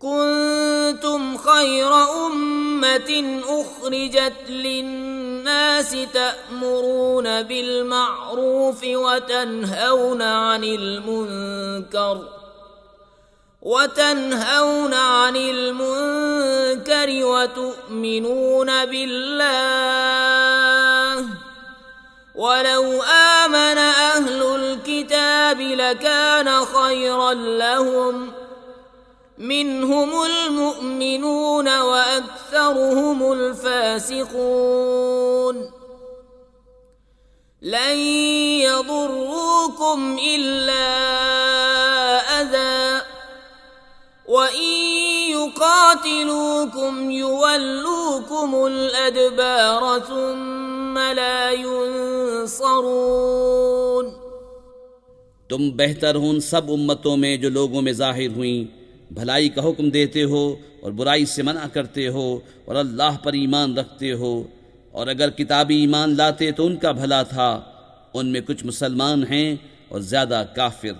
कुंतुम खैर उम्मतिन उखरिजत लिन्नास तअमुरून बिल मअरूफ व तन्हौना अनिल मुनकर व तु'मिनून बिल्लाह वलौ आमन अहलुल किताब लकान खैरन लहुम मिनहुमुल मुअमिनून व अक्सरुहुमुल फासिकून लन यदुर्रूकुम इल्ला अज़ा व इन युकातिलूकुम युवल्लूकुमुल अदबार सुम्मा ला युनसरून। तुम बेहतर हो उन सब उम्मतों में जो लोगों में जाहिर हुई, भलाई का हुक्म देते हो और बुराई से मना करते हो और अल्लाह पर ईमान रखते हो। और अगर किताबी ईमान लाते तो उनका भला था। उनमें कुछ मुसलमान हैं और ज़्यादा काफिर।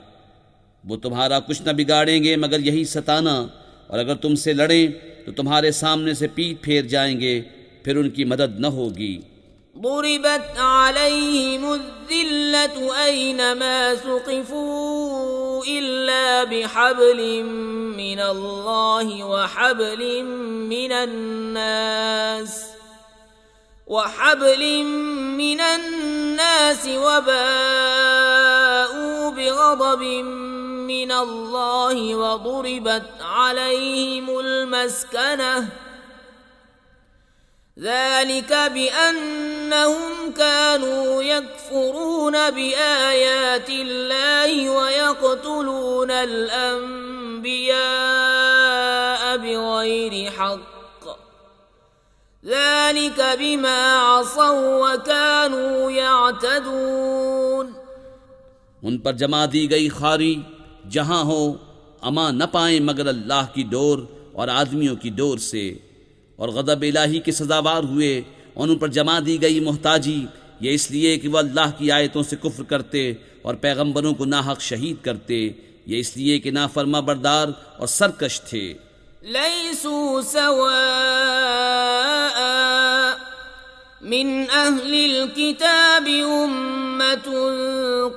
वो तुम्हारा कुछ न बिगाड़ेंगे मगर यही सताना, और अगर तुमसे लड़ें तो तुम्हारे सामने से पीठ फेर जाएंगे, फिर उनकी मदद न होगी। ضربت عليهم الذلة أينما ثقفوا إلا بحبل من الله وحبل من الناس وباءوا بغضب من الله وضربت عليهم المسكنة ذلك بأنهم كانوا يكفرون بآيات الله ويقتلون الأنبياء بغير حق ذلك بما عصوا وكانوا يعتدون। उन पर जमा दी गई खारी जहाँ हो अमा न पाएं मगर अल्लाह की डोर और आदमियों की डोर से, और गज़ब इलाही के सजावार हुए। और उन पर जमा दी गई मोहताजी ये इसलिए कि वह अल्लाह की आयतों से कुफ्र करते और पैगंबरों को नाहक शहीद करते, ये इसलिए कि नाफरमा बरदार और सरकश थे। लैसू सवाअ मिन अहलिल किताबि उम्मतुन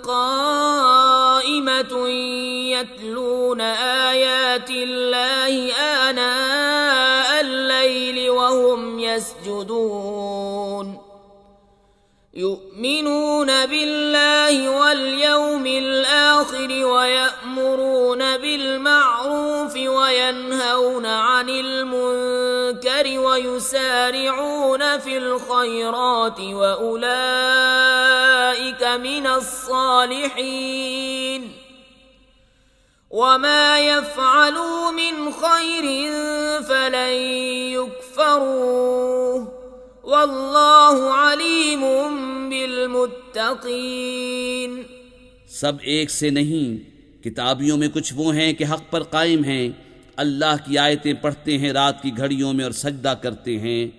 काइमतुन यतलून आयातिल्लाहि आनाअल लैलि वहुम यस्जुदून युमिनून बिल्लाहि वल यौमिल आखिर व यअमुरून बिल मअरूफ व यनहौन अनिल मुनकर व युसारिऊन फिल खैरात व उलाइक मिनस सालिहीन वमा यफ़अलू मिन खैरिन फलन युकफ़रूह वल्लाहु अलीमुम बिल मुत्तक़ीन। सब एक से नहीं, किताबियों में कुछ वो हैं कि हक पर कायम हैं, अल्लाह की आयतें पढ़ते हैं रात की घड़ियों में और सजदा करते हैं,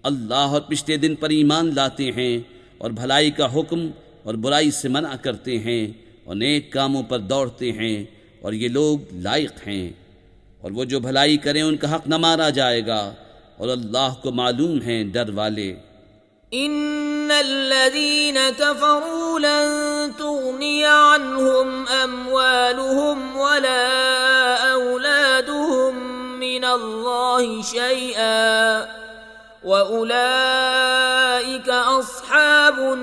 अल्लाह और पिछले दिन पर ईमान लाते हैं और भलाई का हुक्म और बुराई से मना करते हैं और नेक कामों पर दौड़ते हैं, और ये लोग लायक हैं। और वो जो भलाई करें उनका हक न मारा जाएगा, और अल्लाह को मालूम हैं डर वाले। इन्नल्लज़ीन कफ़रू लन तुग़निया अन्हुम अम्वालुहुम वला औलादुहुम मिनल्लाहि शैअन व उलाइक अस्हाबुन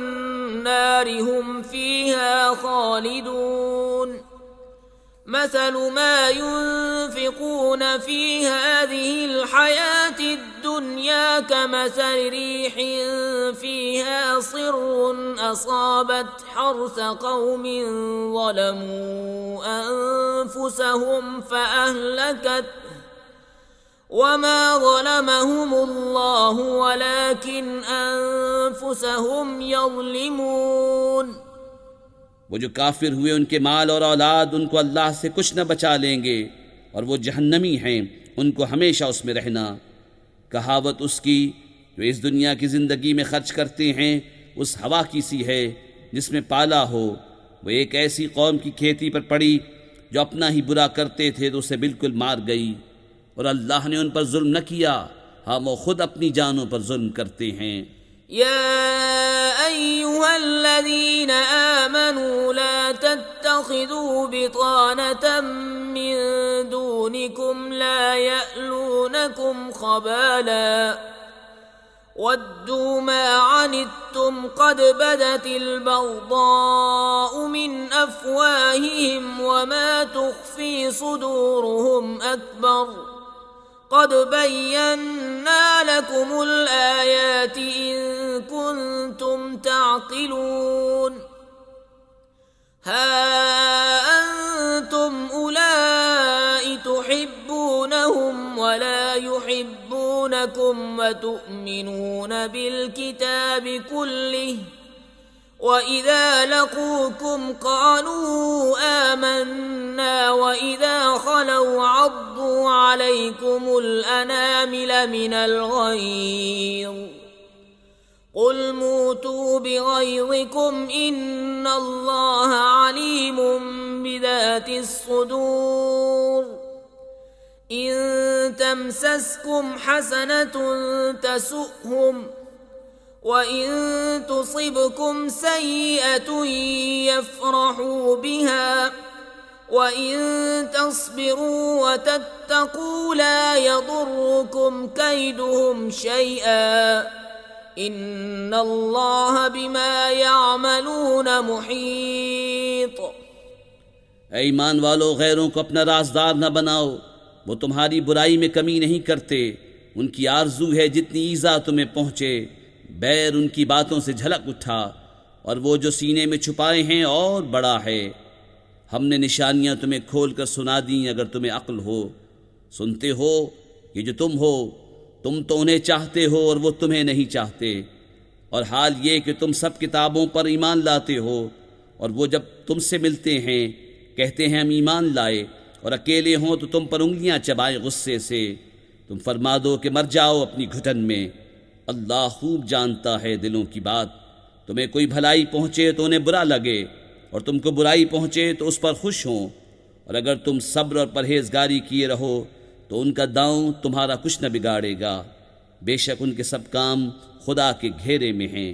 नारि हुम फ़ीहा ख़ालिदून। مثل ما ينفقون في هذه الحياة الدنيا كمثل ريح فيها صر أصابت حرث قوم ظلموا أنفسهم فأهلكته وما ظلمهم الله ولكن أنفسهم يظلمون। वो जो काफिर हुए उनके माल और औलाद उनको अल्लाह से कुछ न बचा लेंगे, और वो जहन्नमी हैं, उनको हमेशा उसमें रहना। कहावत उसकी जो इस दुनिया की ज़िंदगी में खर्च करते हैं उस हवा की सी है जिसमें पाला हो। वो एक ऐसी कौम की खेती पर पड़ी जो अपना ही बुरा करते थे तो उसे बिल्कुल मार गई, और अल्लाह ने उन पर जुल्म न किया, हाँ वो खुद अपनी जानों पर जुल्म करते हैं। या अय्युहल्लज़ीना आमनू ला तत्तखिज़ू बितानतम मिन दूनिकुम ला यअलूनकुम खबाला वद्दू मा अनित्तुम क़द बदतिल बग़दाउ मिन अफ़वाहिहिम वमा तुख़फ़ी सुदूरुहुम अकबर क़द बय्यन्ना लकुमुल आयाति इन कुन्तुम तअक़िलून। हा अंतुम उलाई तुहिब्बूनहुम वला युहिब्बूनकुम वतुअमिनून बिलकिताबि कुल्लिहि वइज़ा लक़ूकुम क़ालू आमन्ना वइज़ा ख़लौ अद्दू अलैकुमुल अनामिल मिनल ग़ैज़ क़ुल मूतू बिग़ैज़िकुम इन्नल्लाह अलीमुम बिज़ातिस सुदूर। इन तमसस्कुम हसनतुन तसुअहुम वइन तुसिबकुम सय्यिअतुन यफ़रहू बिहा वइन तस्बिरू वतत्तकू ला यदुर्रुकुम कैदुहुम शैअ इन्नल्लाह बिमा यअमलून मुहीत। ऐ ईमान वालो, गैरों को अपना राज़दार न बनाओ, वो तुम्हारी बुराई में कमी नहीं करते। उनकी आरजू है जितनी ईज़ा तुम्हें पहुँचे, बैर उनकी बातों से झलक उठा, और वो जो सीने में छुपाए हैं और बड़ा है। हमने निशानियां तुम्हें खोल कर सुना दी अगर तुम्हें अक्ल हो। सुनते हो कि जो तुम हो, तुम तो उन्हें चाहते हो और वो तुम्हें नहीं चाहते, और हाल ये कि तुम सब किताबों पर ईमान लाते हो, और वो जब तुमसे मिलते हैं कहते हैं हम ईमान लाए, और अकेले हों तो तुम पर उंगलियां चबाए गुस्से से। तुम फरमा दो कि मर जाओ अपनी घुटन में। अल्लाह खूब जानता है दिलों की बात। तुम्हें कोई भलाई पहुँचे तो उन्हें बुरा लगे, और तुमको बुराई पहुँचे तो उस पर खुश हों, और अगर तुम सब्र और परहेजगारी किए रहो तो उनका दांव तुम्हारा कुछ न बिगाड़ेगा। बेशक उनके सब काम खुदा के घेरे में हैं।